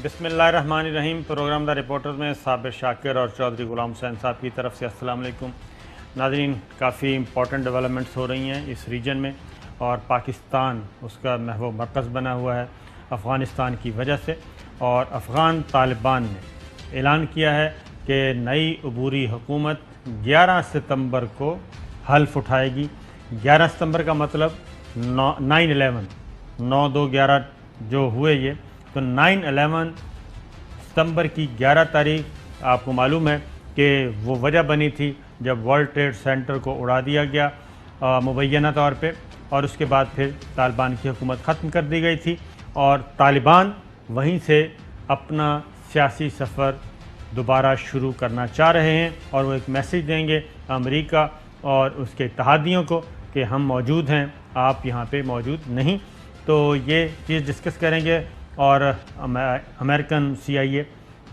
بسم اللہ الرحمن الرحیم۔ پروگرام دا رپورٹر میں صابر شاکر اور چودھری غلام حسین صاحب کی طرف سے السلام علیکم۔ ناظرین، کافی امپورٹنٹ ڈیولپمنٹس ہو رہی ہیں اس ریجن میں، اور پاکستان اس کا محور مرکز بنا ہوا ہے افغانستان کی وجہ سے، اور افغان طالبان نے اعلان کیا ہے کہ نئی عبوری حکومت 11 ستمبر کو حلف اٹھائے گی۔ 11 ستمبر کا مطلب 9/11 9/2/11 جو ہوئے یہ، تو 9/11 ستمبر کی 11 تاریخ آپ کو معلوم ہے کہ وہ وجہ بنی تھی جب ورلڈ ٹریڈ سینٹر کو اڑا دیا گیا مبینہ طور پہ، اور اس کے بعد پھر طالبان کی حکومت ختم کر دی گئی تھی، اور طالبان وہیں سے اپنا سیاسی سفر دوبارہ شروع کرنا چاہ رہے ہیں، اور وہ ایک میسیج دیں گے امریکہ اور اس کے اتحادیوں کو کہ ہم موجود ہیں، آپ یہاں پہ موجود نہیں۔ تو یہ چیز ڈسکس کریں گے، اور امریکن CIA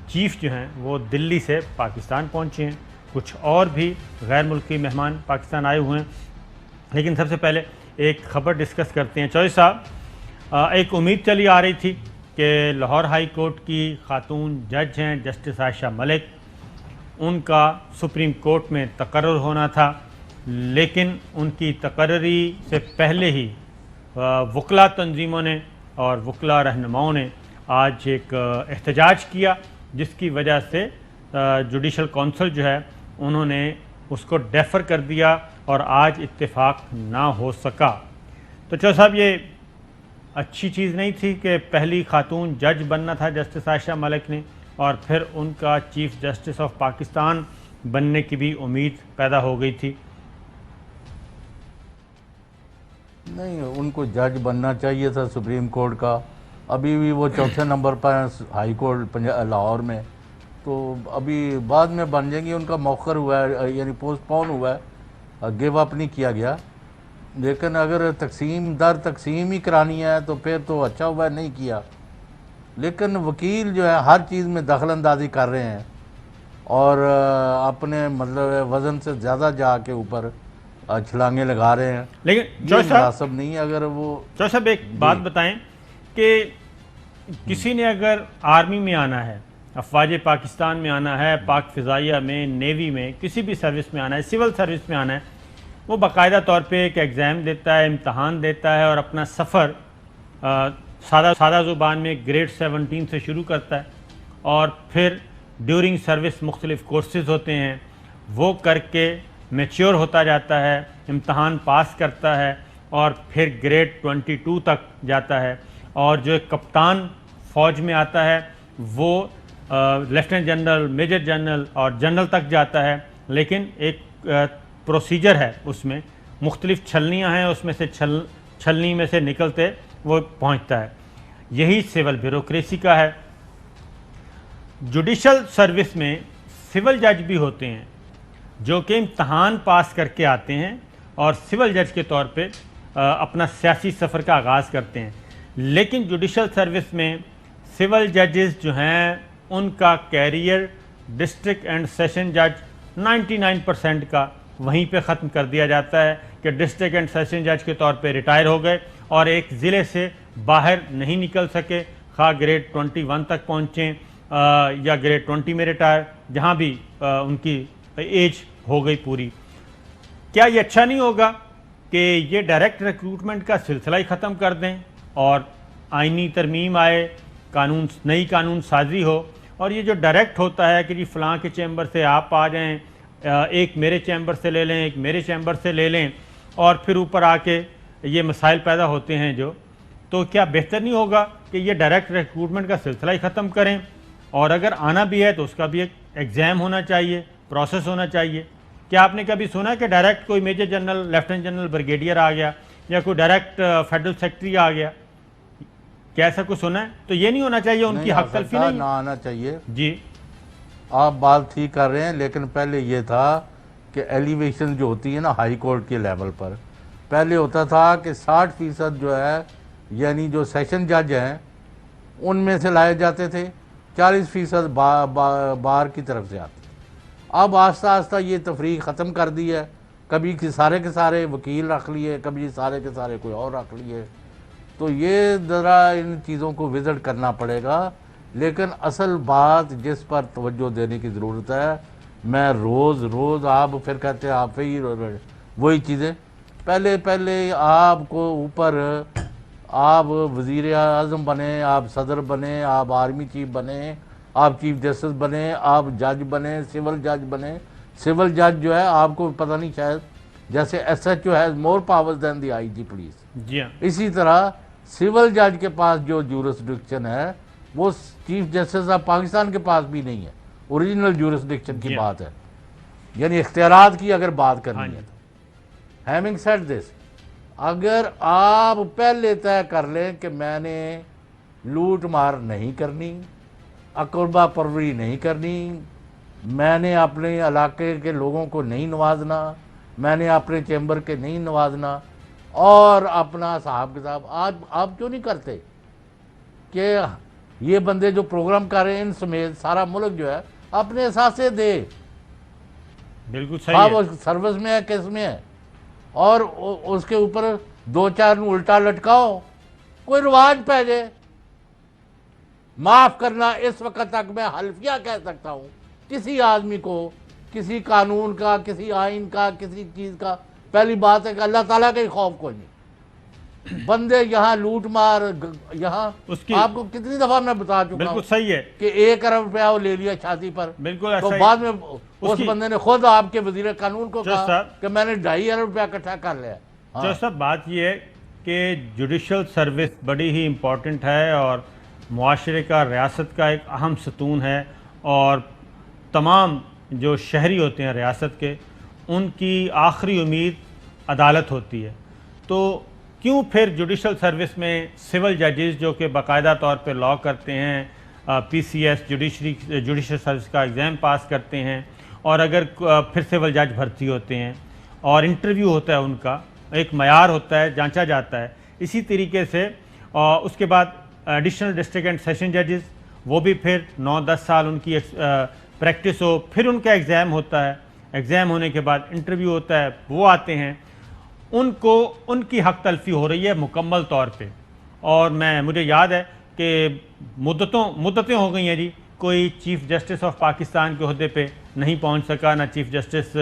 چیف جو ہیں وہ دلی سے پاکستان پہنچے ہیں، کچھ اور بھی غیر ملکی مہمان پاکستان آئے ہوئے ہیں، لیکن سب سے پہلے ایک خبر ڈسکس کرتے ہیں۔ چوہدری صاحب، ایک امید چلی آ رہی تھی کہ لاہور ہائی کورٹ کی خاتون جج ہیں جسٹس عائشہ ملک، ان کا سپریم کورٹ میں تقرر ہونا تھا، لیکن ان کی تقرری سے پہلے ہی وکلاء تنظیموں نے اور وکلاء رہنماؤں نے آج ایک احتجاج کیا، جس کی وجہ سے جوڈیشل کونسل جو ہے انہوں نے اس کو ڈیفر کر دیا، اور آج اتفاق نہ ہو سکا۔ تو چودھری صاحب، یہ اچھی چیز نہیں تھی کہ پہلی خاتون جج بننا تھا جسٹس عائشہ ملک نے، اور پھر ان کا چیف جسٹس آف پاکستان بننے کی بھی امید پیدا ہو گئی تھی؟ نہیں، ان کو جج بننا چاہیے تھا سپریم کورٹ کا، ابھی بھی وہ چوتھے نمبر پر ہائی کورٹ لاہور میں، تو ابھی بعد میں بن جائیں گی۔ ان کا مؤخر ہوا ہے، یعنی پوسٹ پون ہوا ہے، گیو اپ نہیں کیا گیا، لیکن اگر تقسیم در تقسیم ہی کرانی ہے تو پھر تو اچھا ہوا ہے نہیں کیا۔ لیکن وکیل جو ہے ہر چیز میں دخل اندازی کر رہے ہیں، اور اپنے مطلب وزن سے زیادہ جا کے اوپر چھلانگیں لگا رہے ہیں، لیکن یہ مناسب نہیں ہے۔ اگر وہ چودھری صاحب ایک بات بتائیں کہ کسی نے اگر آرمی میں آنا ہے، افواج پاکستان میں آنا ہے، پاک فضائیہ میں، نیوی میں، کسی بھی سروس میں آنا ہے، سول سروس میں آنا ہے، وہ باقاعدہ طور پہ ایک ایگزام دیتا ہے، امتحان دیتا ہے، اور اپنا سفر سادہ زبان میں گریڈ 17 سے شروع کرتا ہے، اور پھر ڈیورنگ سروس مختلف کورسز ہوتے ہیں، وہ کر کے میچیور ہوتا جاتا ہے، امتحان پاس کرتا ہے، اور پھر گریڈ 22 تک جاتا ہے، اور جو ایک کپتان فوج میں آتا ہے وہ لیفٹیننٹ جنرل، میجر جنرل اور جنرل تک جاتا ہے، لیکن ایک پروسیجر ہے، اس میں مختلف چھلنیاں ہیں، اس میں سے چھلنی میں سے نکلتے وہ پہنچتا ہے۔ یہی سول بیوروکریسی کا ہے۔ جوڈیشل سروس میں سول جج بھی ہوتے ہیں جو کہ امتحان پاس کر کے آتے ہیں، اور سول جج کے طور پہ اپنا سیاسی سفر کا آغاز کرتے ہیں، لیکن جوڈیشل سروس میں سول ججز جو ہیں ان کا کیریئر ڈسٹرکٹ اینڈ سیشن جج 99% کا وہیں پہ ختم کر دیا جاتا ہے کہ ڈسٹرکٹ اینڈ سیشن جج کے طور پہ ریٹائر ہو گئے، اور ایک ضلع سے باہر نہیں نکل سکے، خواہ گریڈ 21 تک پہنچیں یا گریڈ 20 میں ریٹائر، جہاں بھی ان کی ایج ہو گئی پوری۔ کیا یہ اچھا نہیں ہوگا کہ یہ ڈائریکٹ ریکروٹمنٹ کا سلسلہ ہی ختم کر دیں، اور آئینی ترمیم آئے، نئی قانون سازی ہو، اور یہ جو ڈائریکٹ ہوتا ہے کہ جی فلاں کے چیمبر سے آپ آ جائیں، ایک میرے چیمبر سے لے لیں، ایک میرے چیمبر سے لے لیں، اور پھر اوپر آ کے یہ مسائل پیدا ہوتے ہیں تو کیا بہتر نہیں ہوگا کہ یہ ڈائریکٹ ریکروٹمنٹ کا سلسلہ ہی ختم کریں، اور اگر آنا بھی ہے تو اس کا بھی ایک ایگزام ہونا چاہیے، پروسیس ہونا چاہیے؟ کیا آپ نے کبھی سنا کہ ڈائریکٹ کوئی major general, lieutenant general, brigadier آ گیا، یا کوئی ڈائریکٹ فیڈرل سیکرٹری آ گیا؟ کیا ایسا کچھ سنا ہے؟ تو یہ نہیں ہونا چاہیے، ان کی حق تلفی نہیں نہ آنا چاہیے۔ جی، آپ بات ٹھیک کر رہے ہیں، لیکن پہلے یہ تھا کہ ایلیویشن جو ہوتی ہے نا ہائی کورٹ کے لیول پر، پہلے ہوتا تھا کہ 60% جو ہے یعنی جو سیشن جج ہیں ان میں سے لائے جاتے تھے، 40% بار کی طرف سے آتے۔ اب آہستہ آہستہ یہ تفریق ختم کر دی ہے، کبھی کے سارے وکیل رکھ لیے، کبھی سارے کے سارے کوئی اور رکھ لیے۔ تو یہ ذرا ان چیزوں کو وزٹ کرنا پڑے گا لیکن اصل بات جس پر توجہ دینے کی ضرورت ہے، میں روز آپ پھر کہتے ہیں آپ ہی وہی چیزیں، پہلے آپ کو اوپر آپ وزیر اعظم بنے، آپ صدر بنے، آپ آرمی چیف بنے، آپ چیف جسٹس بنے، آپ جج بنے، سول جج بنے. سول جج جو ہے آپ کو پتہ نہیں شاید جیسے S H O has more powers than the I G police, جی ہاں اسی طرح سول جج کے پاس جو جورسڈکشن ہے وہ چیف جسٹس آف پاکستان کے پاس بھی نہیں ہے. اوریجنل جورسڈکشن کی جی ہاں. بات ہے، یعنی اختیارات کی اگر بات ہاں کرنی ہے جی. تو ہیونگ سیڈ دس، اگر آپ پہلے طے کر لیں کہ میں نے لوٹ مار نہیں کرنی، اقربا پروری نہیں کرنی، میں نے اپنے علاقے کے لوگوں کو نہیں نوازنا، میں نے اپنے چیمبر کے نہیں نوازنا، اور اپنا صاحب کتاب آپ کیوں نہیں کرتے کہ یہ بندے جو پروگرام کر رہے ہیں ان سمیت سارا ملک جو ہے اپنے اثاثے دے، بالکل صحیح ہے. وہ سروس میں ہے کس میں ہے، اور اس کے اوپر دو چار الٹا لٹکاؤ، کوئی رواج پہ جائے. معاف کرنا اس وقت تک میں حلفیہ کہہ سکتا ہوں کسی آدمی کو، کسی قانون کا، کسی آئین کا، کسی چیز کا. پہلی بات ہے کہ اللہ تعالیٰ کا ہی خوف کوئی نہیں. بندے یہاں لوٹ مار، یہاں اس کی آپ کو کتنی دفعہ میں بتا چکا بالکل ہوں صحیح ہے. کہ 1 ارب روپیہ وہ لے لیا چھاتی پر، بالکل تو ایسا ہی. بعد میں اس کی بندے نے خود آپ کے وزیر قانون کو چوہدری کہا صاحب، کہ میں نے 2.5 ارب روپیہ اکٹھا کر لیا. چوہدری صاحب بات یہ ہے کہ جوڈیشل سروس بڑی ہی امپورٹنٹ ہے اور معاشرے کا، ریاست کا ایک اہم ستون ہے، اور تمام جو شہری ہوتے ہیں ریاست کے ان کی آخری امید عدالت ہوتی ہے. تو کیوں پھر جوڈیشل سروس میں سول ججز جو کہ باقاعدہ طور پہ لا کرتے ہیں، پی سی ایس جوڈیشل سروس کا ایگزام پاس کرتے ہیں، اور اگر پھر سول جج بھرتی ہوتے ہیں اور انٹرویو ہوتا ہے، ان کا ایک معیار ہوتا ہے، جانچا جاتا ہے. اسی طریقے سے اس کے بعد ایڈیشنل ڈسٹرکٹ اینڈ سیشن ججز، وہ بھی پھر 9-10 سال ان کی پریکٹس ہو، پھر ان کا ایگزام ہوتا ہے. ایگزام ہونے کے بعد انٹرویو ہوتا ہے، وہ آتے ہیں، ان کو ان کی حق تلفی ہو رہی ہے مکمل طور پہ. اور مجھے یاد ہے کہ مدتیں ہو گئی ہیں جی، کوئی چیف جسٹس آف پاکستان کے عہدے پہ نہیں پہنچ سکا، نہ چیف جسٹس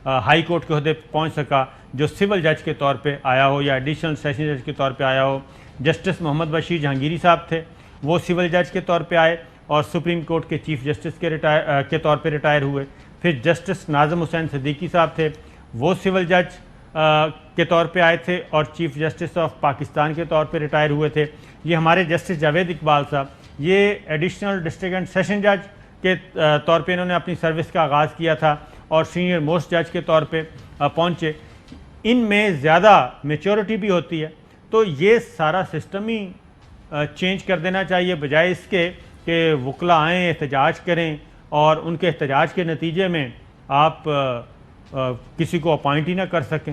ہائی کورٹ کے عہدے پہ پہنچ سکا جو سول جج کے طور پہ آیا ہو یا ایڈیشنل سیشن جج کے طور پہ آیا ہو. جسٹس محمد بشیر جہانگیری صاحب تھے، وہ سول جج کے طور پہ آئے اور سپریم کورٹ کے چیف جسٹس کے طور پہ ریٹائر ہوئے. پھر جسٹس ناظم حسین صدیقی صاحب تھے، وہ سول جج کے طور پہ آئے تھے اور چیف جسٹس آف پاکستان کے طور پہ ریٹائر ہوئے تھے. یہ ہمارے جسٹس جاوید اقبال صاحب، یہ ایڈیشنل ڈسٹرکٹ اینڈ سیشن جج کے طور پہ انہوں نے اپنی سروس کا آغاز کیا تھا اور سینئر موسٹ جج کے طور پہ پہنچے. ان میں زیادہ میچورٹی بھی ہوتی ہے. تو یہ سارا سسٹم ہی چینج کر دینا چاہیے، بجائے اس کے کہ وکلا آئیں، احتجاج کریں، اور ان کے احتجاج کے نتیجے میں آپ کسی کو اپوائنٹ ہی نہ کر سکیں.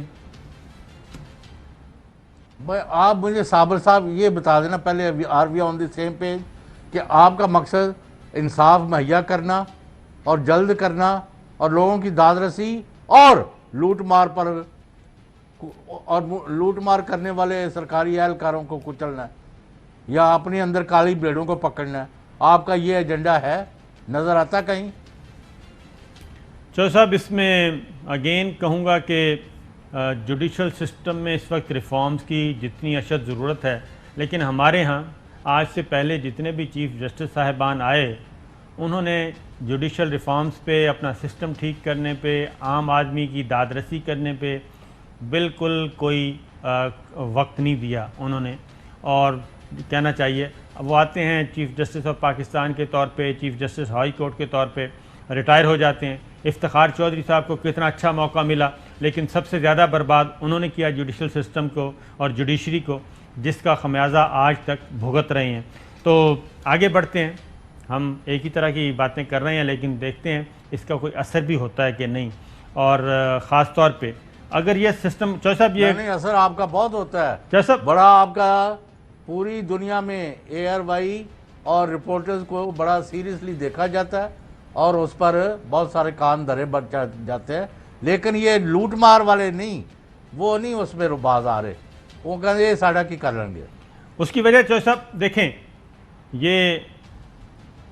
آپ مجھے صابر صاحب یہ بتا دینا پہلے، are we on the same page, کہ آپ کا مقصد انصاف مہیا کرنا اور جلد کرنا اور لوگوں کی داد رسی اور لوٹ مار کرنے والے سرکاری اہلکاروں کو کچلنا ہے یا اپنے اندر کالی بلیڈوں کو پکڑنا ہے. آپ کا یہ ایجنڈا ہے، نظر آتا کہیں؟ چودھری صاحب اس میں اگین کہوں گا کہ جوڈیشل سسٹم میں اس وقت ریفارمز کی جتنی اشد ضرورت ہے، لیکن ہمارے ہاں آج سے پہلے جتنے بھی چیف جسٹس صاحبان آئے انہوں نے جوڈیشل ریفارمز پہ، اپنا سسٹم ٹھیک کرنے پہ، عام آدمی کی داد رسی کرنے پہ بالکل کوئی وقت نہیں دیا انہوں نے. اور کہنا چاہیے وہ آتے ہیں چیف جسٹس آف پاکستان کے طور پہ، چیف جسٹس ہائی کورٹ کے طور پہ ریٹائر ہو جاتے ہیں. افتخار چودھری صاحب کو کتنا اچھا موقع ملا، لیکن سب سے زیادہ برباد انہوں نے کیا جوڈیشل سسٹم کو اور جوڈیشری کو، جس کا خمیازہ آج تک بھگت رہے ہیں. تو آگے بڑھتے ہیں، ہم ایک ہی طرح کی باتیں کر رہے ہیں لیکن دیکھتے ہیں اس کا کوئی اثر بھی ہوتا ہے کہ نہیں. اور خاص طور پہ اگر یہ سسٹم، چودھری صاحب یہ نہیں، اثر آپ کا بہت ہوتا ہے، چودھری صاحب بڑا آپ کا پوری دنیا میں اے آر وائی اور رپورٹرز کو بڑا سیریسلی دیکھا جاتا ہے اور اس پر بہت سارے کان دھرے بڑھ جاتے ہیں. لیکن یہ لوٹ مار والے نہیں، وہ نہیں اس میں باز آ رہے، وہ کہتے ہیں یہ ساڑھا کی کر لیں گے. اس کی وجہ چودھری صاحب دیکھیں، یہ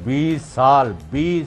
20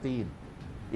3।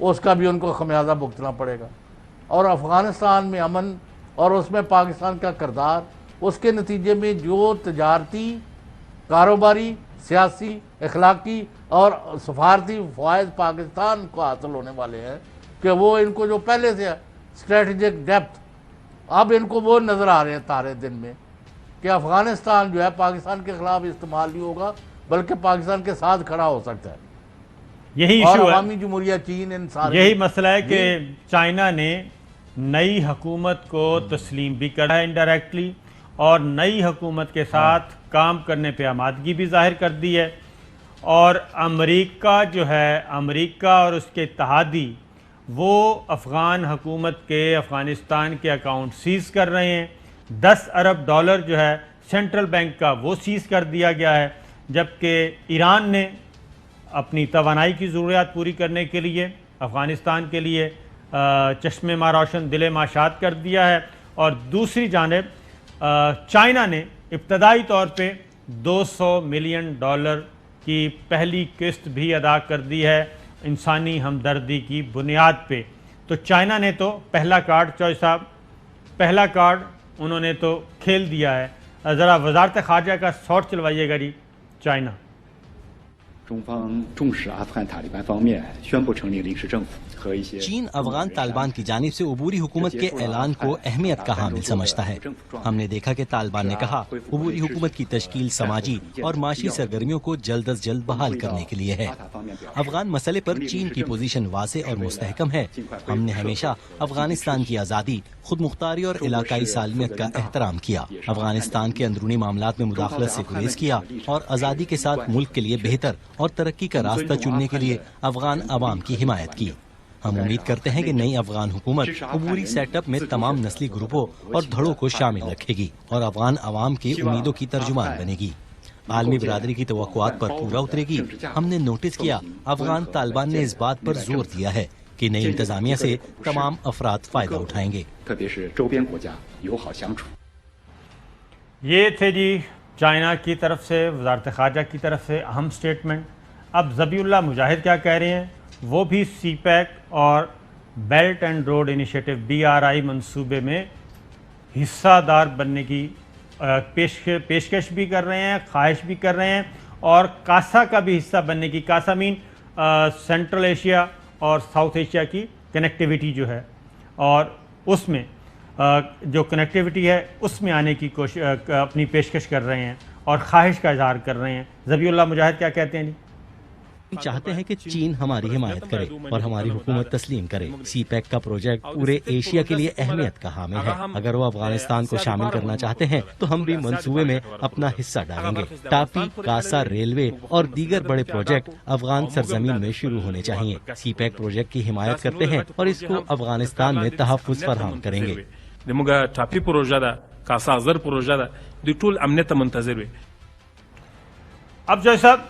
اس کا بھی ان کو خمیازہ بھگتنا پڑے گا. اور افغانستان میں امن اور اس میں پاکستان کا کردار، اس کے نتیجے میں جو تجارتی، کاروباری، سیاسی، اخلاقی اور سفارتی فوائد پاکستان کو حاصل ہونے والے ہیں کہ وہ ان کو جو پہلے سے اسٹریٹجک ڈیپتھ، اب ان کو وہ نظر آ رہے ہیں تارے دن میں کہ افغانستان جو ہے پاکستان کے خلاف استعمال نہیں ہوگا بلکہ پاکستان کے ساتھ کھڑا ہو سکتا ہے. یہی اور ایشو ہے، عوامی جمہوریہ چین ان سارے یہی مسئلہ ہے کہ چائنا نے نئی حکومت کو تسلیم بھی کرا ہے انڈائریکٹلی، اور نئی حکومت کے ساتھ کام کرنے پہ آمادگی بھی ظاہر کر دی ہے. اور امریکہ جو ہے، امریکہ اور اس کے اتحادی، وہ افغان حکومت کے افغانستان کے اکاؤنٹ سیز کر رہے ہیں. 10 ارب ڈالر جو ہے سینٹرل بینک کا وہ سیز کر دیا گیا ہے، جبکہ ایران نے اپنی توانائی کی ضروریات پوری کرنے کے لیے افغانستان کے لیے چشم ماں روشن دل ماشاد کر دیا ہے. اور دوسری جانب چائنا نے ابتدائی طور پہ $200 ملین کی پہلی قسط بھی ادا کر دی ہے انسانی ہمدردی کی بنیاد پہ. تو چائنا نے تو پہلا کارڈ، چوئی صاحب، پہلا کارڈ انہوں نے تو کھیل دیا ہے. ذرا وزارت خارجہ کا شاٹ چلوائیے گا جی. چائنا 中方重视阿富汗塔利班方面宣布成立临时政府和一些 چین افغان طالبان کی جانب سے عبوری حکومت کے اعلان کو اہمیت کا حامل سمجھتا ہے. ہم نے دیکھا کہ طالبان نے کہا عبوری حکومت کی تشکیل سماجی اور معاشی سرگرمیوں کو جلد از جلد بحال کرنے کے لیے ہے. افغان مسئلے پر چین کی پوزیشن واضح اور مستحکم ہے. ہم نے ہمیشہ افغانستان کی آزادی، خود مختاری اور علاقائی سالمیت کا احترام کیا. افغانستان کے اندرونی معاملات میں مداخلت سے گریز کیا اور آزادی کے ساتھ ملک کے لیے بہتر اور ترقی کا راستہ چننے کے لیے افغان عوام کی حمایت کی. ہم امید کرتے ہیں کہ نئی افغان حکومت عبوری سیٹ اپ میں تمام نسلی گروپوں اور دھڑوں کو شامل رکھے گی اور افغان عوام کی امیدوں کی ترجمان بنے گی. عالمی برادری کی توقعات پر پورا اترے گی. ہم نے نوٹس کیا افغان طالبان نے اس بات پر زور دیا ہے کہ نئی انتظامیہ سے تمام افراد فائدہ اٹھائیں گے. 特别是周边国家友好相处。 یہ تھے جی چائنا کی طرف سے، وزارت خارجہ کی طرف سے اہم سٹیٹمنٹ. اب ذبیح اللہ مجاہد کیا کہہ رہے ہیں؟ وہ بھی سی پیک اور belt and road initiative BRI منصوبے میں حصہ دار بننے کی پیشکش بھی کر رہے ہیں، خواہش بھی کر رہے ہیں، اور کاسا کا بھی حصہ بننے کی، کاسا مین سینٹرل ایشیا اور ساؤتھ ایشیا کی کنیکٹیویٹی جو ہے، اور اس میں جو کنیکٹیویٹی ہے اس میں آنے کی اپنی پیشکش کر رہے ہیں اور خواہش کا اظہار کر رہے ہیں. ذبیح اللہ مجاہد کیا کہتے ہیں جی؟ ہم چاہتے ہیں کہ چین ہماری حمایت کرے اور ہماری حکومت تسلیم کرے. سی پیک کا پروجیکٹ پورے ایشیا کے لیے اہمیت کا حامل ہے. اگر وہ افغانستان کو شامل کرنا چاہتے ہیں تو ہم بھی منصوبے میں اپنا حصہ ڈالیں گے. ٹاپی، کاسا ریلوے اور دیگر بڑے پروجیکٹ افغان سرزمین میں شروع ہونے چاہیے. سی پیک پروجیکٹ کی حمایت کرتے ہیں اور اس کو افغانستان میں تحفظ فراہم کریں گے. دموږ ټاپي پروژه ده، کاسا زر پروژه ده، د ټول امنیت ته منتظر وي. اب جو صاحب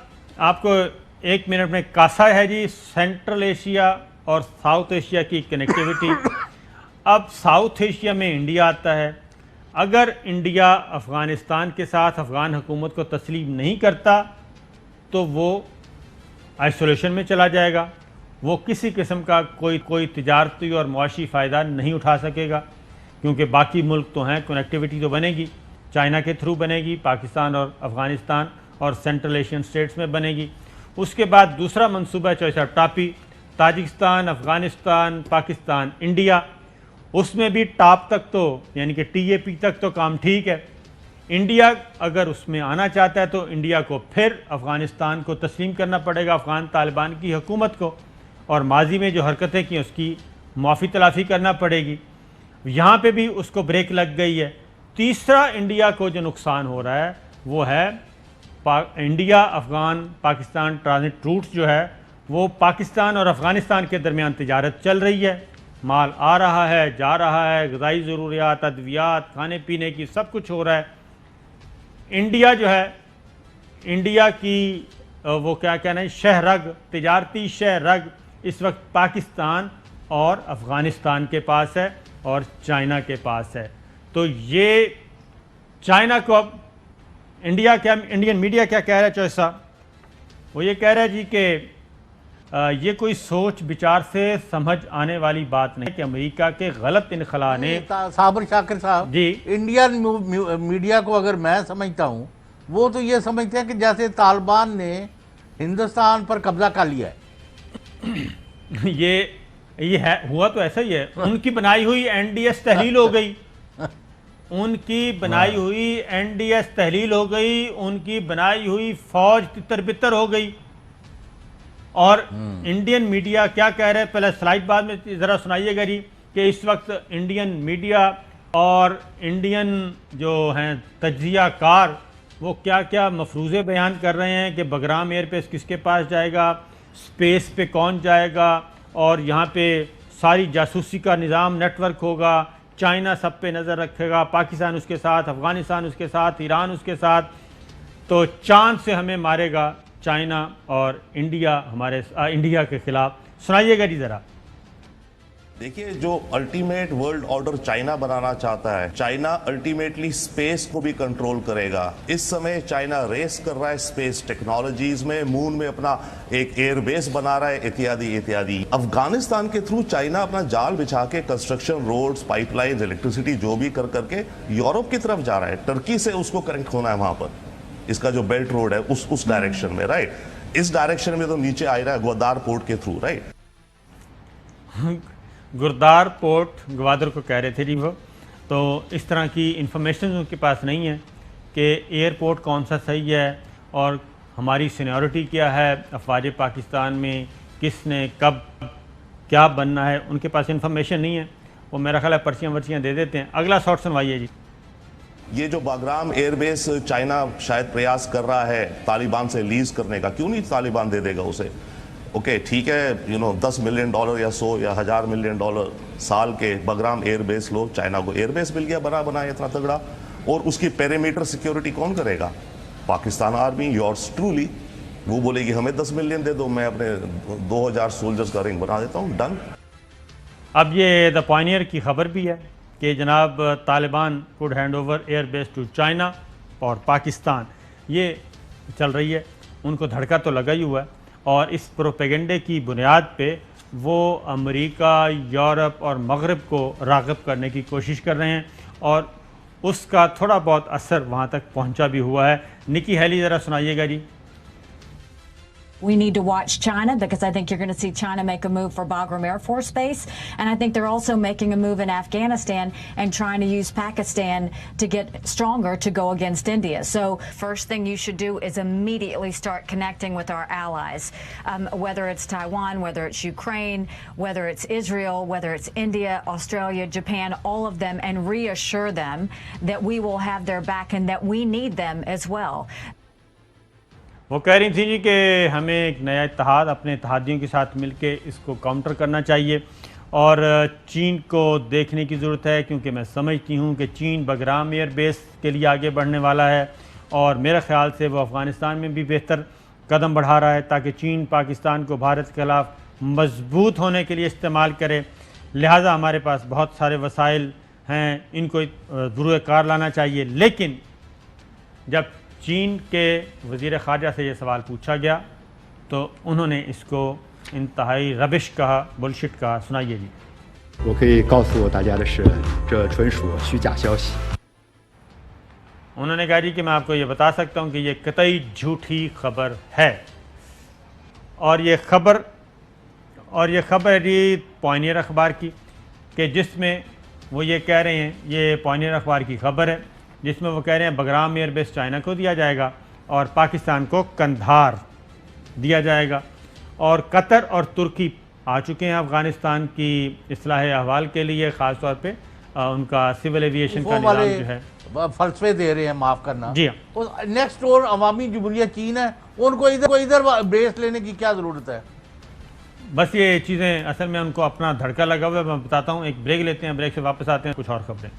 آپ کو 1 منٹ میں کاسا ہے جی سینٹرل ایشیا اور ساؤتھ ایشیا کی کنیکٹیویٹی. اب ساؤتھ ایشیا میں انڈیا آتا ہے. اگر انڈیا افغانستان کے ساتھ افغان حکومت کو تسلیم نہیں کرتا تو وہ آئسولیشن میں چلا جائے گا. وہ کسی قسم کا کوئی تجارتی اور معاشی فائدہ نہیں اٹھا سکے گا، کیونکہ باقی ملک تو ہیں، کنیکٹیویٹی تو بنے گی، چائنا کے تھرو بنے گی، پاکستان اور افغانستان اور سینٹرل ایشین سٹیٹس میں بنے گی. اس کے بعد دوسرا منصوبہ چوسا ٹاپی، تاجکستان، افغانستان، پاکستان، انڈیا. اس میں بھی ٹاپ تک تو یعنی کہ TAP تک تو کام ٹھیک ہے. انڈیا اگر اس میں آنا چاہتا ہے تو انڈیا کو پھر افغانستان کو تسلیم کرنا پڑے گا، افغان طالبان کی حکومت کو، اور ماضی میں جو حرکتیں کی اس کی معافی تلافی کرنا پڑے گی. یہاں پہ بھی اس کو بریک لگ گئی ہے. تیسرا انڈیا کو جو نقصان ہو رہا ہے وہ ہے India Afghan Pakistan transit roots جو ہے وہ پاکستان اور افغانستان کے درمیان تجارت چل رہی ہے. مال آ رہا ہے، جا رہا ہے، غذائی ضروریات، ادویات، کھانے پینے کی سب کچھ ہو رہا ہے. انڈیا جو ہے، انڈیا کی وہ کیا کہنا ہے شہ رگ، تجارتی شہ رگ اس وقت پاکستان اور افغانستان کے پاس ہے اور چائنا کے پاس ہے. تو یہ چائنا کو اب انڈین میڈیا کیا کہہ رہا ہے چوہے صاحب؟ وہ یہ کہہ رہا ہے جی کہ یہ کوئی سوچ بچار سے سمجھ آنے والی بات نہیں کہ امریکہ کے غلط انخلا نے صابر شاکر صاحب جی انڈین میڈیا کو اگر میں سمجھتا ہوں وہ تو یہ سمجھتے ہیں کہ جیسے طالبان نے ہندوستان پر قبضہ کر لیا ہے. یہ ہے ہوا تو ایسا ہی ہے. ان کی بنائی ہوئی این ڈی ایس تحلیل ہو گئی, ان کی بنائی ہوئی این ڈی ایس تحلیل ہو گئی, ان کی بنائی ہوئی فوج تتر بتر ہو گئی. اور انڈین میڈیا کیا کہہ رہے ہیں, پہلے سلائیڈ بعد میں ذرا سنائیے گا جی کہ اس وقت انڈین میڈیا اور انڈین جو ہیں تجزیہ کار وہ کیا کیا مفروضے بیان کر رہے ہیں کہ بگرام ایئر بیس کس کے پاس جائے گا, سپیس پہ کون جائے گا, اور یہاں پہ ساری جاسوسی کا نظام نیٹ ورک ہوگا, چائنا سب پہ نظر رکھے گا, پاکستان اس کے ساتھ, افغانستان اس کے ساتھ, ایران اس کے ساتھ, تو چاند سے ہمیں مارے گا چائنا اور انڈیا ہمارے انڈیا کے خلاف. سنائیے گا جی ذرا. دیکھیے جو الٹیمیٹ ورلڈ آرڈر چائنا بنانا چاہتا ہے, چائنا الٹیمیٹلی سپیس کو بھی کنٹرول کرے گا. اس سمے چائنا ریس کر رہا ہے سپیس ٹیکنالوجیز میں, مون میں اپنا ایک ایئر بیس بنا رہا ہے اتیادی اتیادی. افغانستان کے تھرو چائنا اپنا جال بچھا کے construction, roads, pipe lines, electricity جو بھی کر کے یورپ کی طرف جا رہا ہے. ٹرکی سے اس کو کنیکٹ ہونا ہے وہاں پر, اس کا جو بیلٹ روڈ ہے اس ڈائریکشن میں, رائٹ. اس ڈائریکشن میں تو نیچے آ رہا ہے گوادار پورٹ کے تھرو, رائٹ. گردار پورٹ گوادر کو کہہ رہے تھے جی وہ, تو اس طرح کی انفارمیشن ان کے پاس نہیں ہے کہ ایئرپورٹ کون سا صحیح ہے اور ہماری سینیورٹی کیا ہے افواج پاکستان میں, کس نے کب کیا بننا ہے, ان کے پاس انفارمیشن نہیں ہے. وہ میرا خیال ہے پرچیاں ورچیاں دے دیتے ہیں. اگلا شاٹ سنوائیے جی. یہ جو باگرام ایئر بیس چائنا شاید پریاس کر رہا ہے طالبان سے لیز کرنے کا, کیوں نہیں طالبان دے دے گا اسے. اوکے ٹھیک ہے, $10 ملین یا 100 یا 1000 ملین ڈالر سال کے باگرام ایئر بیس لو. چائنا کو ایئر بیس مل گیا بنا اتنا تگڑا, اور اس کی پیریمیٹر سیکیورٹی کون کرے گا؟ Pakistan army, yours truly. وہ بولے گی ہمیں 10 ملین دے دو, میں اپنے 2000 سولجرز کا رنگ بنا دیتا ہوں, ڈن. اب یہ دا پائنیئر کی خبر بھی ہے کہ جناب Taliban could hand over air base to China اور پاکستان. یہ چل رہی ہے, ان کو دھڑکا تو لگا ہی ہوا ہے, اور اس پروپیگنڈے کی بنیاد پہ وہ امریکہ, یورپ اور مغرب کو راغب کرنے کی کوشش کر رہے ہیں, اور اس کا تھوڑا بہت اثر وہاں تک پہنچا بھی ہوا ہے. نکی ہیلی ذرا سنائیے گا جی. We need to watch China because I think you're going to see China make a move for Bagram Air Force Base. And I think they're also making a move in Afghanistan and trying to use Pakistan to get stronger to go against India. So first thing you should do is immediately start connecting with our allies, whether it's Taiwan, whether it's Ukraine, whether it's Israel, whether it's India, Australia, Japan, all of them, and reassure them that we will have their back and that we need them as well. وہ کہہ رہی تھیں جی کہ ہمیں ایک نیا اتحاد اپنے اتحادیوں کے ساتھ مل کے اس کو کاؤنٹر کرنا چاہیے, اور چین کو دیکھنے کی ضرورت ہے, کیونکہ میں سمجھتی ہوں کہ چین بگرام ایئر بیس کے لیے آگے بڑھنے والا ہے, اور میرے خیال سے وہ افغانستان میں بھی بہتر قدم بڑھا رہا ہے تاکہ چین پاکستان کو بھارت کے خلاف مضبوط ہونے کے لیے استعمال کرے. لہٰذا ہمارے پاس بہت سارے وسائل ہیں, ان کو ضرور کار لانا چاہیے. لیکن جب چین کے وزیر خارجہ سے یہ سوال پوچھا گیا تو انہوں نے اس کو انتہائی ربش کہا, بلشٹ کہا. سنائیے جی. 我可以告诉大家的是，这纯属虚假消息。 انہوں نے کہا جی کہ میں آپ کو یہ بتا سکتا ہوں کہ یہ قطعی جھوٹی خبر ہے, اور یہ خبر ہے پائنیئر اخبار کی, کہ جس میں وہ یہ کہہ رہے ہیں, یہ پائنیئر اخبار کی خبر ہے جس میں وہ کہہ رہے ہیں بگرام ایئر بیس چائنا کو دیا جائے گا اور پاکستان کو کندھار دیا جائے گا. اور قطر اور ترکی آ چکے ہیں افغانستان کی اصلاح احوال کے لیے, خاص طور پہ ان کا سول ایویشن کا نظام جو ہے فلسفے دے رہے ہیں, معاف کرنا. جی ہاں, نیکسٹ ڈور عوامی جمہوریہ چین ہے, ان کو ادھر بیس لینے کی کیا ضرورت ہے؟ بس یہ چیزیں اصل میں ان کو اپنا دھڑکا لگا ہوا ہے. میں بتاتا ہوں, ایک بریک لیتے ہیں, بریک سے واپس آتے ہیں, کچھ اور خبریں.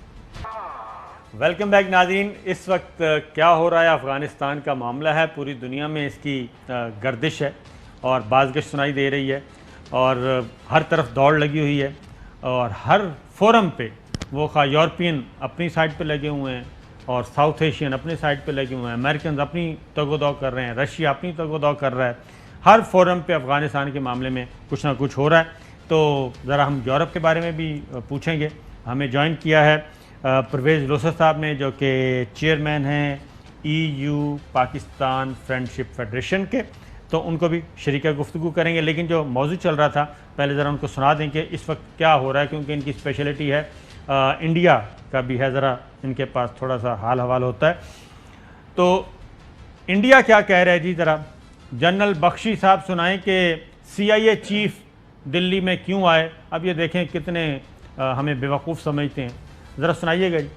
ویلکم بیک ناظرین. اس وقت کیا ہو رہا ہے, افغانستان کا معاملہ ہے, پوری دنیا میں اس کی گردش ہے اور بازگشت سنائی دے رہی ہے, اور ہر طرف دوڑ لگی ہوئی ہے, اور ہر فورم پہ وہ خواہ یورپین اپنی سائڈ پہ لگے ہوئے ہیں اور ساؤتھ ایشین اپنی سائڈ پہ لگے ہوئے ہیں, امریکنز اپنی تگ و دو کر رہے ہیں, رشیا اپنی تگ و دو کر رہا ہے, ہر فورم پہ افغانستان کے معاملے میں کچھ نہ کچھ ہو رہا ہے. تو ذرا ہم یورپ کے بارے میں بھی پوچھیں گے. ہمیں جوائن کیا ہے پرویز لوسر صاحب نے, جو کہ چیئرمین ہیں EU پاکستان فرینڈشپ فیڈریشن کے, تو ان کو بھی شریک گفتگو کریں گے. لیکن جو موضوع چل رہا تھا پہلے ذرا ان کو سنا دیں کہ اس وقت کیا ہو رہا ہے, کیونکہ ان کی اسپیشلٹی ہے انڈیا کا بھی ہے, ذرا ان کے پاس تھوڑا سا حال حوال ہوتا ہے. تو انڈیا کیا کہہ رہا ہے جی, ذرا جنرل بخشی صاحب سنائیں کہ CIA چیف دلی میں کیوں آئے. اب یہ دیکھیں کتنے ہمیں بیوقوف سمجھتے ہیں, ذرا سنائیے گا جی.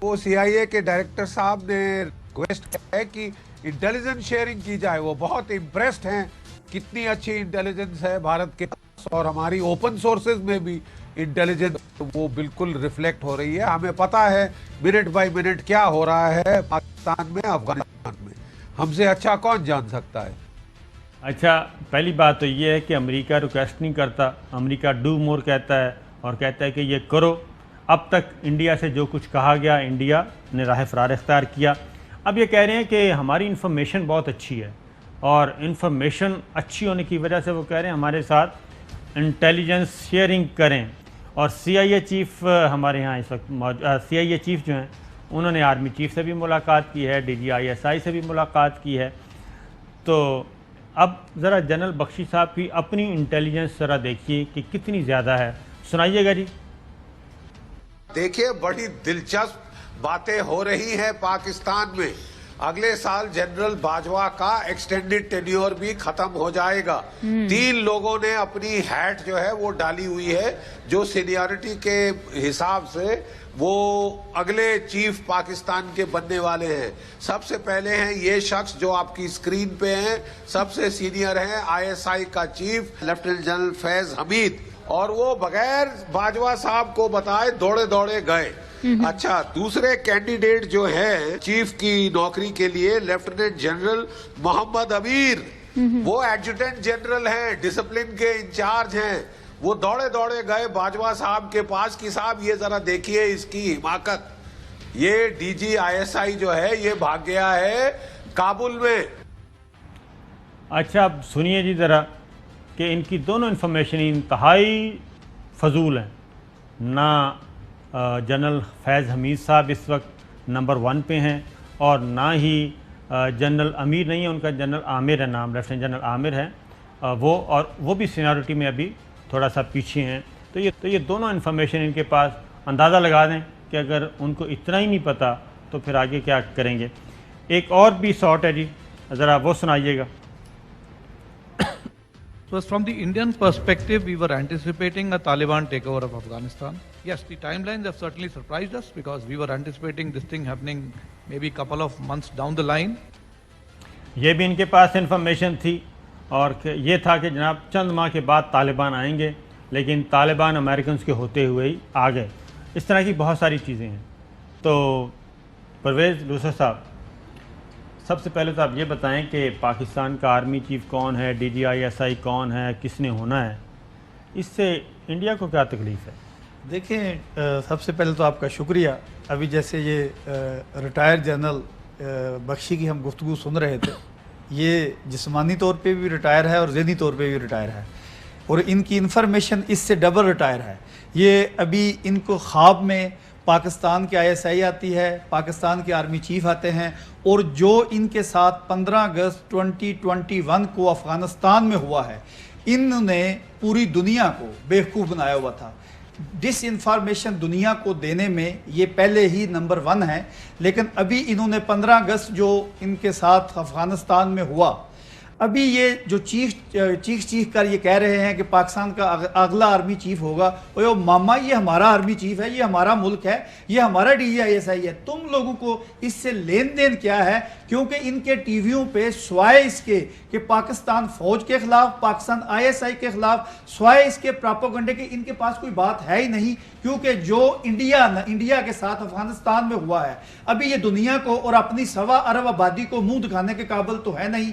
وہ CIA کے ڈائریکٹر صاحب نے ریکویسٹ کیا ہے کہ انٹیلیجنس شیئرنگ کی جائے. وہ بہت امپریسڈ ہیں کتنی اچھی انٹیلیجنس ہے بھارت کے پاس, اور ہماری اوپن سورسز میں بھی انٹیلیجنس وہ بالکل ریفلیکٹ ہو رہی ہے. ہمیں پتہ ہے منٹ بائی منٹ کیا ہو رہا ہے پاکستان میں, افغانستان میں. ہم سے اچھا کون جان سکتا ہے. اچھا, پہلی بات تو یہ ہے کہ امریکہ ریکویسٹ نہیں کرتا, امریکہ ڈو مور کہتا ہے اور کہتا ہے کہ یہ کرو. اب تک انڈیا سے جو کچھ کہا گیا انڈیا نے راہ فرار اختیار کیا. اب یہ کہہ رہے ہیں کہ ہماری انفارمیشن بہت اچھی ہے, اور انفارمیشن اچھی ہونے کی وجہ سے وہ کہہ رہے ہیں ہمارے ساتھ انٹیلیجنس شیئرنگ کریں. اور CIA چیف ہمارے ہاں اس وقت CIA چیف جو ہیں انہوں نے آرمی چیف سے بھی ملاقات کی ہے, DG ISI سے بھی ملاقات کی ہے. تو اب ذرا جنرل بخشی صاحب کی اپنی انٹیلیجنس ذرا دیکھیے کہ کتنی زیادہ ہے, سنائیے گا جی. دیکھیے بڑی دلچسپ باتیں ہو رہی ہیں پاکستان میں. اگلے سال جنرل باجوہ کا ایکسٹینڈڈ ٹینیور بھی ختم ہو جائے گا. 3 لوگوں نے اپنی ہیٹ جو ہے وہ ڈالی ہوئی ہے, جو سینیورٹی کے حساب سے وہ اگلے چیف پاکستان کے بننے والے ہیں. سب سے پہلے ہیں یہ شخص جو آپ کی اسکرین پہ ہیں, سب سے سینئر ہیں ISI کا چیف لیفٹیننٹ جنرل فیض حمید, اور وہ بغیر باجوہ صاحب کو بتائے دوڑے دوڑے گئے. اچھا, دوسرے کینڈیڈیٹ جو ہے چیف کی نوکری کے لیے لیفٹیننٹ جنرل محمد امیر, وہ ایڈجوٹنٹ جنرل ہیں, ڈسپلن کے انچارج ہیں. وہ دوڑے دوڑے گئے باجوہ صاحب کے پاس کہ صاحب یہ ذرا دیکھیے اس کی حماقت. یہ DG ISI جو ہے یہ بھاگ گیا ہے کابل میں. اچھا, اب سنیے جی ذرا کہ ان کی دونوں انفارمیشن انتہائی فضول ہیں. نہ جنرل فیض حمید صاحب اس وقت نمبر 1 پہ ہیں, اور نہ ہی جنرل امیر نہیں ہے, ان کا جنرل عامر ہے نام, لیفٹیننٹ جنرل عامر ہے وہ, اور وہ بھی سینیورٹی میں ابھی تھوڑا سا پیچھے ہیں. تو یہ دونوں انفارمیشن ان کے پاس. اندازہ لگا دیں کہ اگر ان کو اتنا ہی نہیں پتہ تو پھر آگے کیا کریں گے. ایک اور بھی سارٹ ہے جی, ذرا وہ سنائیے گا. So from the Indian perspective, we were anticipating a Taliban takeover of Afghanistan. Yes, the timelines have certainly surprised us because we were anticipating this thing happening maybe a couple of months down the line. یہ بھی ان کے پاس information تھی, اور یہ تھا کہ جناب چند ماہ کے بعد طالبان آئیں گے, لیکن طالبان امریکنز کے ہوتے ہوئے ہی آ گئے. اس طرح کی بہت ساری چیزیں ہیں. تو پرویز لوسر صاحب, سب سے پہلے تو آپ یہ بتائیں کہ پاکستان کا آرمی چیف کون ہے, DG ISI کون ہے, کس نے ہونا ہے, اس سے انڈیا کو کیا تکلیف ہے؟ دیکھیں, سب سے پہلے تو آپ کا شکریہ. ابھی جیسے یہ ریٹائر جنرل بخشی کی ہم گفتگو سن رہے تھے, یہ جسمانی طور پہ بھی ریٹائر ہے اور ذہنی طور پہ بھی ریٹائر ہے, اور ان کی انفارمیشن اس سے ڈبل ریٹائر ہے. یہ ابھی ان کو خواب میں پاکستان کے ISI آتی ہے, پاکستان کے آرمی چیف آتے ہیں, اور جو ان کے ساتھ 15 اگست 2021 کو افغانستان میں ہوا ہے, انہوں نے پوری دنیا کو بیوقوف بنایا ہوا تھا. ڈس انفارمیشن دنیا کو دینے میں یہ پہلے ہی نمبر 1 ہے. لیکن ابھی انہوں نے 15 اگست جو ان کے ساتھ افغانستان میں ہوا, ابھی یہ جو چیف کر یہ کہہ رہے ہیں کہ پاکستان کا اگلا آرمی چیف ہوگا, او ماما یہ ہمارا آرمی چیف ہے, یہ ہمارا ملک ہے, یہ ہمارا DG ISI ہے. تم لوگوں کو اس سے لین دین کیا ہے؟ کیونکہ ان کے ٹی ویوں پہ سوائے اس کے کہ پاکستان فوج کے خلاف, پاکستان ISI کے خلاف, سوائے اس کے پراپوگنڈے کے ان کے پاس کوئی بات ہے ہی نہیں. کیونکہ جو انڈیا کے ساتھ افغانستان میں ہوا ہے, ابھی یہ دنیا کو اور اپنی 1.25 ارب آبادی کو منہ دکھانے کے قابل تو ہے نہیں.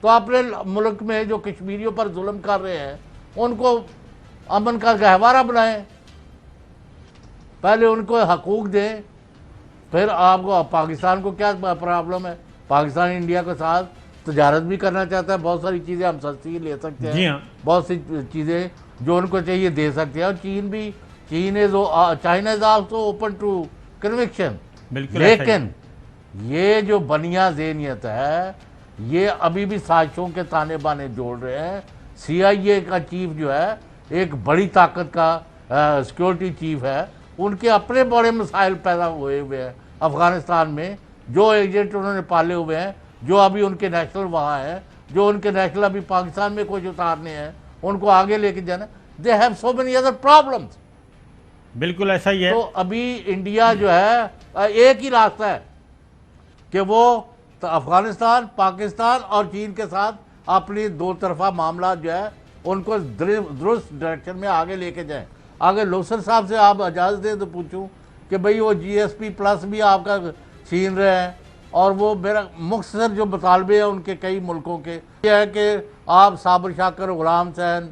تو اپنے ملک میں جو کشمیریوں پر ظلم کر رہے ہیں ان کو امن کا گہوارہ بنائیں، پہلے ان کو حقوق دیں، پھر آپ کو پاکستان کو کیا پرابلم ہے؟ پاکستان انڈیا کے ساتھ تجارت بھی کرنا چاہتا ہے، بہت ساری چیزیں ہم سستی لے سکتے ہیں، بہت سی چیزیں جو ان کو چاہیے دے سکتے ہیں، اور China is also open to conviction. لیکن یہ جو بنیا ذہنیت ہے یہ ابھی بھی سازشوں کے تانے بانے جوڑ رہے ہیں. CIA کا چیف جو ہے ایک بڑی طاقت کا سیکورٹی چیف ہے، ان کے اپنے بڑے مسائل پیدا ہوئے ہیں افغانستان میں، جو ایجنٹ انہوں نے پالے ہوئے ہیں، جو ابھی ان کے نیشنل وہاں ہیں، جو ان کے نیشنل ابھی پاکستان میں کچھ اتارنے ہیں، ان کو آگے لے کے جانا. They have so many other problems. بالکل ایسا ہی ہے. تو ابھی انڈیا جو ہے ایک ہی راستہ ہے کہ وہ افغانستان، پاکستان اور چین کے ساتھ اپنی دو طرفہ معاملات جو ہے ان کو درست ڈائریکشن میں آگے لے کے جائیں. آگے لوسر صاحب سے آپ اجازت دیں تو پوچھوں کہ بھئی وہ GSP+ بھی آپ کا چھین رہے ہیں، اور وہ میرا مختصر جو مطالبے ہیں ان کے کئی ملکوں کے یہ ہے کہ آپ صابر شاکر، غلام حسین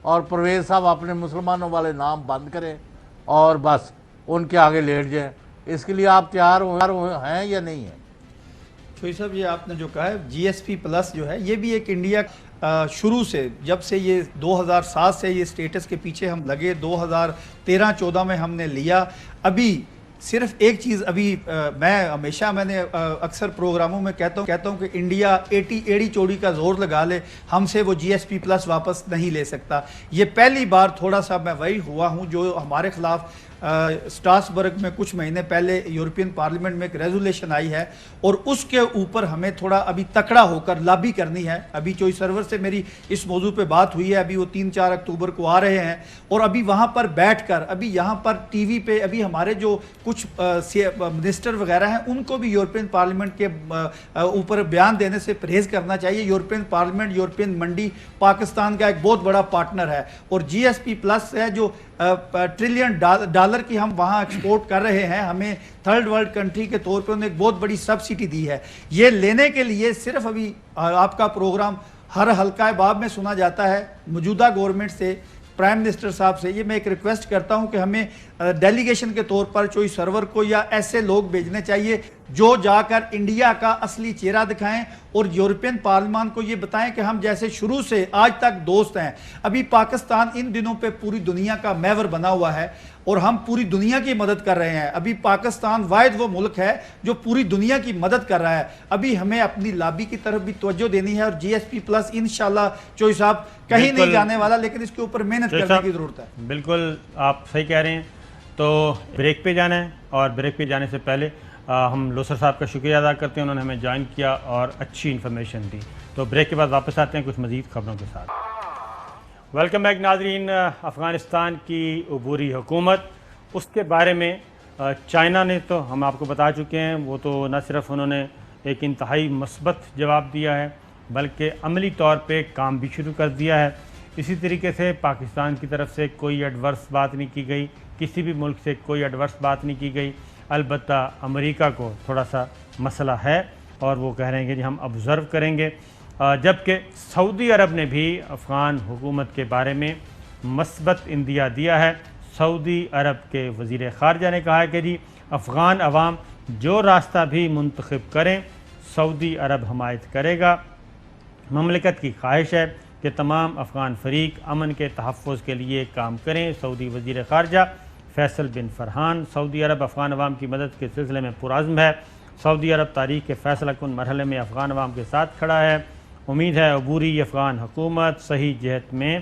اور پرویز صاحب اپنے مسلمانوں والے نام بند کریں اور بس ان کے آگے لیٹ جائیں. اس کے لیے آپ تیار ہیں یا نہیں ہیں؟ شوئی صاحب یہ آپ نے جو کہا ہے GSP+ جو ہے یہ بھی ایک انڈیا شروع سے، جب سے یہ 2007 سے یہ سٹیٹس کے پیچھے ہم لگے، 2013-14 میں ہم نے لیا. ابھی صرف ایک چیز ابھی میں نے اکثر پروگراموں میں کہتا ہوں کہ انڈیا ایڑی چوڑی کا زور لگا لے، ہم سے وہ GSP+ واپس نہیں لے سکتا. یہ پہلی بار تھوڑا سا میں وہی ہوا ہوں جو ہمارے خلاف اسٹراسبرگ میں کچھ مہینے پہلے یورپین پارلیمنٹ میں ایک ریزولیشن آئی ہے، اور اس کے اوپر ہمیں تھوڑا ابھی تکڑا ہو کر لابی کرنی ہے. ابھی چوئی سرور سے میری اس موضوع پہ بات ہوئی ہے، ابھی وہ 3-4 اکتوبر کو آ رہے ہیں، اور ابھی وہاں پر بیٹھ کر ابھی یہاں پر ٹی وی پہ ابھی ہمارے جو کچھ منسٹر وغیرہ ہیں ان کو بھی یورپین پارلیمنٹ کے اوپر بیان دینے سے پرہیز کرنا چاہیے. یورپین پارلیمنٹ، یورپین منڈی پاکستان کا ایک بہت بڑا پارٹنر ہے، اور GSP+ ہے جو ٹریلین ڈالر کی ہم وہاں ایکسپورٹ کر رہے ہیں. ہمیں تھرڈ ورلڈ کنٹری کے طور پہ انہیں ایک بہت بڑی سبسڈی دی ہے. یہ لینے کے لیے صرف ابھی آپ کا پروگرام ہر حلقہ باب میں سنا جاتا ہے. موجودہ گورنمنٹ سے، پرائم منسٹر صاحب سے یہ میں ایک ریکویسٹ کرتا ہوں کہ ہمیں ڈیلیگیشن کے طور پر چوئی سرور کو یا ایسے لوگ بھیجنے چاہیے جو جا کر انڈیا کا اصلی چہرہ دکھائیں، اور یورپین پارلیمان کو یہ بتائیں کہ ہم جیسے شروع سے آج تک دوست ہیں. ابھی پاکستان ان دنوں پہ پوری دنیا کا محور بنا ہوا ہے اور ہم پوری دنیا کی مدد کر رہے ہیں. ابھی پاکستان واحد وہ ملک ہے جو پوری دنیا کی مدد کر رہا ہے. ابھی ہمیں اپنی لابی کی طرف بھی توجہ دینی ہے، اور GSP+ انشاءاللہ چوئی صاحب کہیں نہیں جانے والا، لیکن اس کے اوپر محنت کرنے کی ضرورت ہے. بالکل آپ صحیح کہہ رہے ہیں. تو بریک پہ جانا ہے، اور بریک پہ جانے سے پہلے ہم لوسر صاحب کا شکریہ ادا کرتے ہیں، انہوں نے ہمیں جوائن کیا اور اچھی انفارمیشن دی. تو بریک کے بعد واپس آتے ہیں کچھ مزید خبروں کے ساتھ. ویلکم بیک ناظرین. افغانستان کی عبوری حکومت، اس کے بارے میں چائنا نے تو ہم آپ کو بتا چکے ہیں، وہ تو نہ صرف انہوں نے ایک انتہائی مثبت جواب دیا ہے بلکہ عملی طور پہ کام بھی شروع کر دیا ہے. اسی طریقے سے پاکستان کی طرف سے کوئی ایڈورس بات نہیں کی گئی، کسی بھی ملک سے کوئی ایڈورس بات نہیں کی گئی. البتہ امریکہ کو تھوڑا سا مسئلہ ہے اور وہ کہہ رہے ہیں کہ ہم آبزرو کریں گے. جبکہ سعودی عرب نے بھی افغان حکومت کے بارے میں مثبت اندیہ دیا ہے. سعودی عرب کے وزیر خارجہ نے کہا ہے کہ افغان عوام جو راستہ بھی منتخب کریں سعودی عرب حمایت کرے گا. مملکت کی خواہش ہے کہ تمام افغان فریق امن کے تحفظ کے لیے کام کریں. سعودی وزیر خارجہ فیصل بن فرحان. سعودی عرب افغان عوام کی مدد کے سلسلے میں پرعزم ہے. سعودی عرب تاریخ کے فیصلہ کن مرحلے میں افغان عوام کے ساتھ کھڑا ہے. امید ہے عبوری افغان حکومت صحیح جہت میں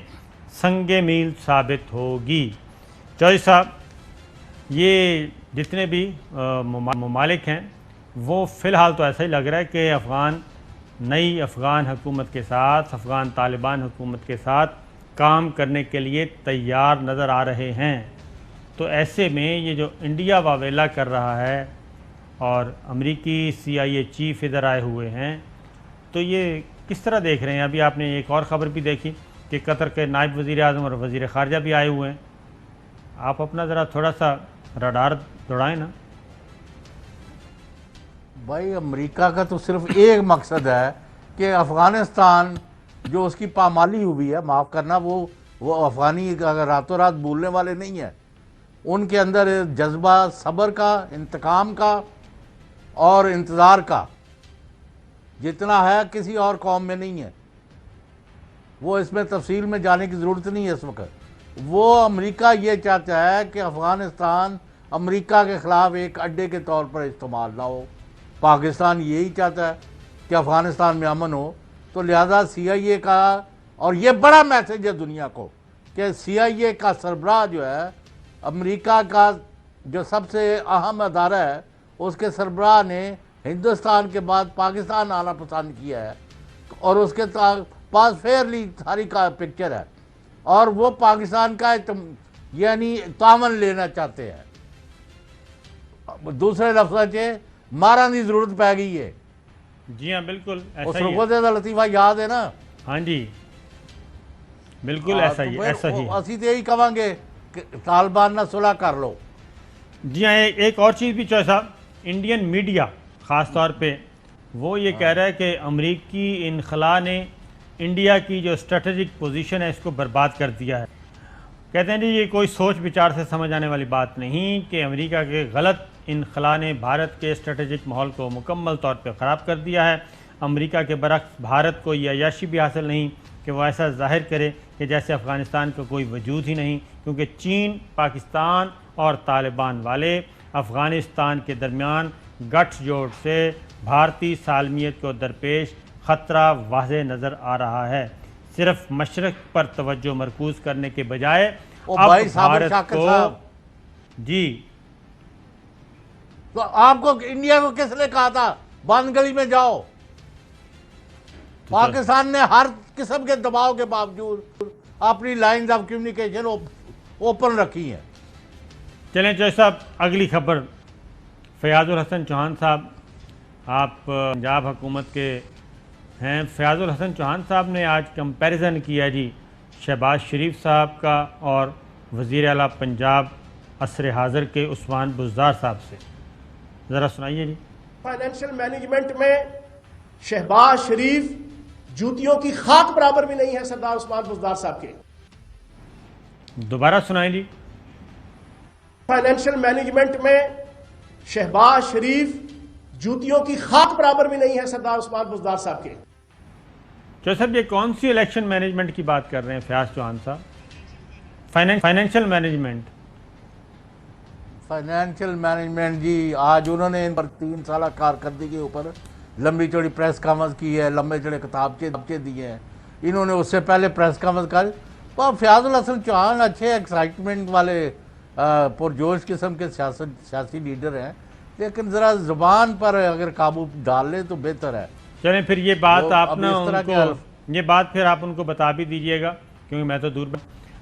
سنگ میل ثابت ہوگی. چوئی صاحب، یہ جتنے بھی ممالک ہیں وہ فی الحال تو ایسا ہی لگ رہا ہے کہ نئی افغان حکومت کے ساتھ، افغان طالبان حکومت کے ساتھ کام کرنے کے لیے تیار نظر آ رہے ہیں. تو ایسے میں یہ جو انڈیا واویلا کر رہا ہے اور امریکی CIA چیف ادھر آئے ہوئے ہیں، تو یہ کس طرح دیکھ رہے ہیں؟ ابھی آپ نے ایک اور خبر بھی دیکھی کہ قطر کے نائب وزیر اعظم اور وزیر خارجہ بھی آئے ہوئے ہیں. آپ اپنا ذرا تھوڑا سا رڈار دوڑائیں نا. بھائی امریکہ کا تو صرف ایک مقصد ہے کہ افغانستان جو اس کی پامالی ہوئی ہے، معاف کرنا، وہ افغانی اگر راتوں رات بھولنے والے نہیں ہیں. ان کے اندر جذبہ صبر کا، انتقام کا اور انتظار کا جتنا ہے کسی اور قوم میں نہیں ہے. وہ اس میں تفصیل میں جانے کی ضرورت نہیں ہے اس وقت. وہ امریکہ یہ چاہتا ہے کہ افغانستان امریکہ کے خلاف ایک اڈے کے طور پر استعمال نہ ہو. پاکستان یہی چاہتا ہے کہ افغانستان میں امن ہو. تو لہذا سی آئی اے کا، اور یہ بڑا میسج ہے دنیا کو، کہ سی آئی اے کا سربراہ جو ہے، امریکہ کا جو سب سے اہم ادارہ ہے، اس کے سربراہ نے ہندوستان کے بعد پاکستان آنا پسند کیا ہے، اور اس کے پاس فیئرلی ساری کا پکچر ہے، اور وہ پاکستان کا یعنی تعاون لینا چاہتے ہیں. دوسرے لفظوں سے مارن کی ضرورت پی گئی ہے. جی ہاں بالکل اس ایسا ہی رکوتے کا لطیفہ یاد ہے نا؟ ہاں جی بالکل ایسا ہی ایسا ہی. اسی تو یہی کہیں گے کہ طالبان نہ صلح کر لو. جی ہاں ایک اور چیز بھی چوہے صاحب، انڈین میڈیا خاص طور پہ وہ یہ کہہ رہا ہے کہ امریکی انخلا نے انڈیا کی جو اسٹریٹجک پوزیشن ہے اس کو برباد کر دیا ہے. کہتے ہیں جی یہ کوئی سوچ بچار سے سمجھ آنے والی بات نہیں کہ امریکہ کے غلط انخلا نے بھارت کے اسٹریٹجک ماحول کو مکمل طور پہ خراب کر دیا ہے. امریکہ کے برعکس بھارت کو یہ عیاشی بھی حاصل نہیں کہ وہ ایسا ظاہر کرے کہ جیسے افغانستان کا کوئی وجود ہی نہیں، کیونکہ چین، پاکستان اور طالبان والے افغانستان کے درمیان گٹھ جوڑ سے بھارتی سالمیت کو درپیش خطرہ واضح نظر آ رہا ہے. صرف مشرق پر توجہ مرکوز کرنے کے بجائے اب بھارت کو جی تو آپ کو انڈیا کو کس نے کہا تھا بند گلی میں جاؤ؟ پاکستان نے ہر قسم کے دباؤ کے باوجود اپنی لائنز آف کمیونیکیشن اوپن رکھی ہیں. چلیں جوہر صاحب اگلی خبر. فیاض الحسن چوہان صاحب، آپ پنجاب حکومت کے ہیں. فیاض الحسن چوہان صاحب نے آج کمپیریزن کیا جی شہباز شریف صاحب کا اور وزیر اعلیٰ پنجاب عصر حاضر کے عثمان بزدار صاحب سے. ذرا سنائیے جی. فائنینشیل مینجمنٹ میں شہباز شریف جوتیوں کی خاک برابر بھی نہیں ہے سردار عثمان بزدار صاحب کے. دوبارہ سنائیں جی. فائنینشیل مینجمنٹ میں شہباز شریف جوتیوں کی خاک برابر بھی نہیں ہے سردار عثمان بزدار صاحب کے. چوہر صاحب یہ کون سی الیکشن مینجمنٹ کی بات کر رہے ہیں فیاض چوہان صاحب؟ Financial management. فائنینشیل مینجمنٹ جی آج انہوں نے ان پر 3 سالہ کارکردگی کے اوپر لمبی چوڑی پریس کانفرنس کی ہے، لمبے چوڑے کتابچے دیے ہیں. انہوں نے اس سے پہلے پریس کانفرنس کر. اور فیاض الحسن چوہان اچھے ایکسائٹمنٹ والے پرجوش قسم کے سیاسی لیڈر ہیں، لیکن ذرا زبان پر اگر قابو ڈال لیں تو بہتر ہے. چلیں پھر یہ بات آپ نا ان کو یہ بات پھر آپ ان کو بتا بھی دیجئے گا کیونکہ میں تو دور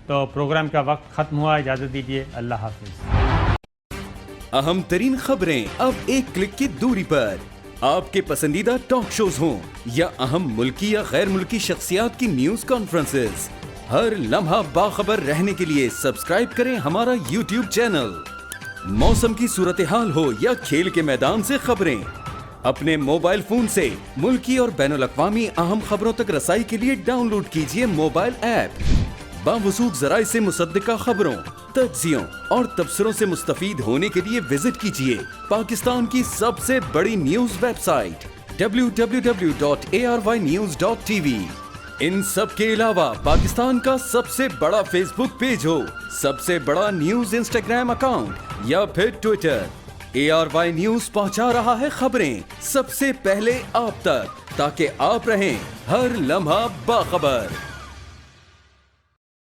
تو پروگرام کا وقت ختم ہوا. اجازت دیجئے. اللہ حافظ. اہم ترین خبریں اب ایک کلک کی دوری پر. آپ کے پسندیدہ ٹاک شوز ہوں یا اہم ملکی یا غیر ملکی شخصیات کی نیوز کانفرنسز، ہر لمحہ باخبر رہنے کے لیے سبسکرائب کریں ہمارا یوٹیوب چینل. موسم کی صورتحال ہو یا کھیل کے میدان سے خبریں، اپنے موبائل فون سے ملکی اور بین الاقوامی اہم خبروں تک رسائی کے لیے ڈاؤن لوڈ کیجیے موبائل ایپ. باوثوق ذرائع سے مصدقہ خبروں، تجزیوں اور تبصروں سے مستفید ہونے کے لیے وزٹ کیجیے پاکستان کی سب سے بڑی نیوز ویب سائٹ www.arYnews.tv. ان سب کے علاوہ پاکستان کا سب سے بڑا فیس بک پیج ہو، سب سے بڑا نیوز انسٹاگرام اکاؤنٹ یا پھر ٹویٹر، ARY نیوز پہنچا رہا ہے خبریں سب سے پہلے آپ تک، تاکہ آپ رہیں ہر لمحہ باخبر.